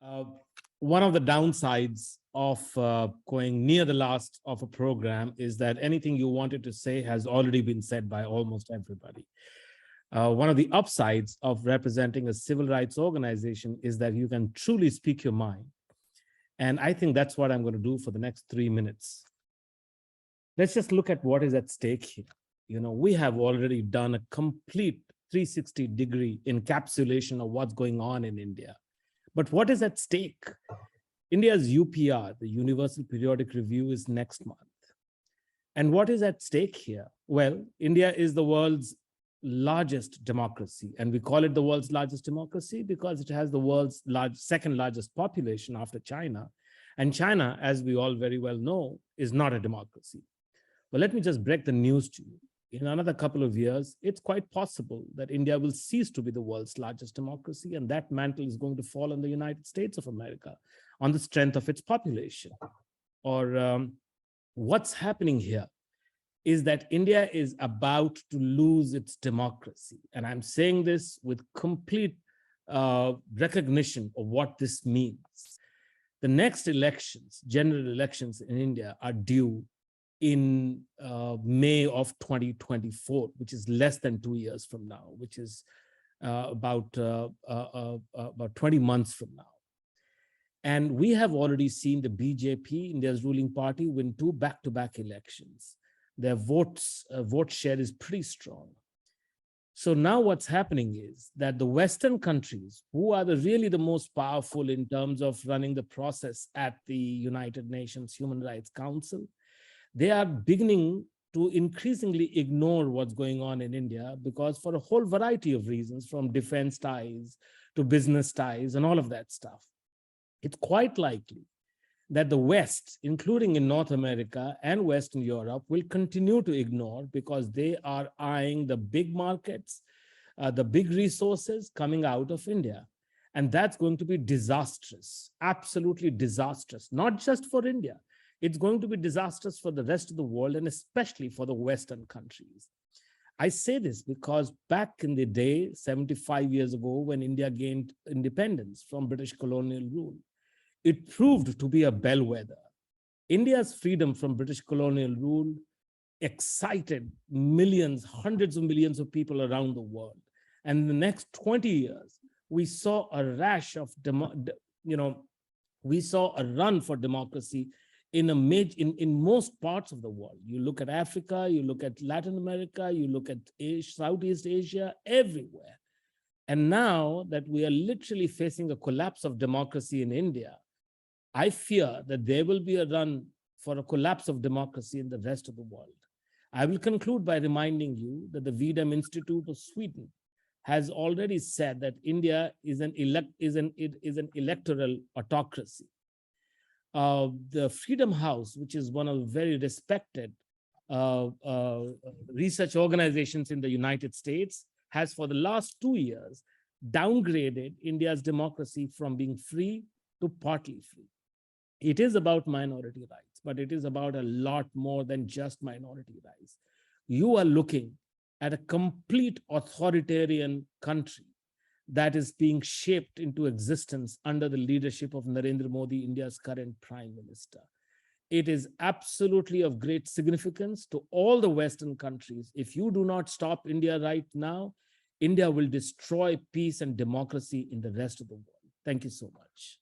Uh, One of the downsides of going near the last of a program is that anything you wanted to say has already been said by almost everybody. One of the upsides of representing a civil rights organization is that you can truly speak your mind. And I think that's what I'm going to do for the next 3 minutes. Let's just look at what is at stake here. You know, we have already done a complete 360-degree encapsulation of what's going on in India. But what is at stake? India's UPR, the Universal Periodic Review, is next month. And what is at stake here? Well, India is the world's largest democracy. And we call it the world's largest democracy because it has the world's second largest population after China. And China, as we all very well know, is not a democracy. Well, let me just break the news to you. In another couple of years, it's quite possible that India will cease to be the world's largest democracy, and that mantle is going to fall on the United States of America on the strength of its population. Or what's happening here is that India is about to lose its democracy. And I'm saying this with complete recognition of what this means. The next elections, general elections in India, are due in May of 2024, which is less than 2 years from now, which is about 20 months from now. And we have already seen the BJP, India's ruling party, win 2 back-to-back elections. Their vote share is pretty strong. So now what's happening is that the Western countries, who are really the most powerful in terms of running the process at the United Nations Human Rights Council, they are beginning to increasingly ignore what's going on in India because for a whole variety of reasons, from defense ties to business ties and all of that stuff. It's quite likely that the West, including in North America and Western Europe, will continue to ignore because they are eyeing the big markets, the big resources coming out of India. And that's going to be disastrous, absolutely disastrous, not just for India. It's going to be disastrous for the rest of the world and especially for the Western countries. I say this because back in the day, 75 years ago, when India gained independence from British colonial rule, it proved to be a bellwether. India's freedom from British colonial rule excited millions, hundreds of millions of people around the world. And in the next 20 years, we saw a rash of, we saw a run for democracy in most parts of the world. You look at Africa, you look at Latin America, you look at Southeast Asia, everywhere. And now that we are literally facing a collapse of democracy in India, I fear that there will be a run for a collapse of democracy in the rest of the world. I will conclude by reminding you that the Vidam Institute of Sweden has already said that India is an electoral autocracy. The Freedom House, which is one of the very respected research organizations in the United States, has for the last 2 years downgraded India's democracy from being free to partly free. It is about minority rights, but it is about a lot more than just minority rights. You are looking at a complete authoritarian country that is being shaped into existence under the leadership of Narendra Modi, India's current Prime Minister. It is absolutely of great significance to all the Western countries. If you do not stop India right now, India will destroy peace and democracy in the rest of the world. Thank you so much.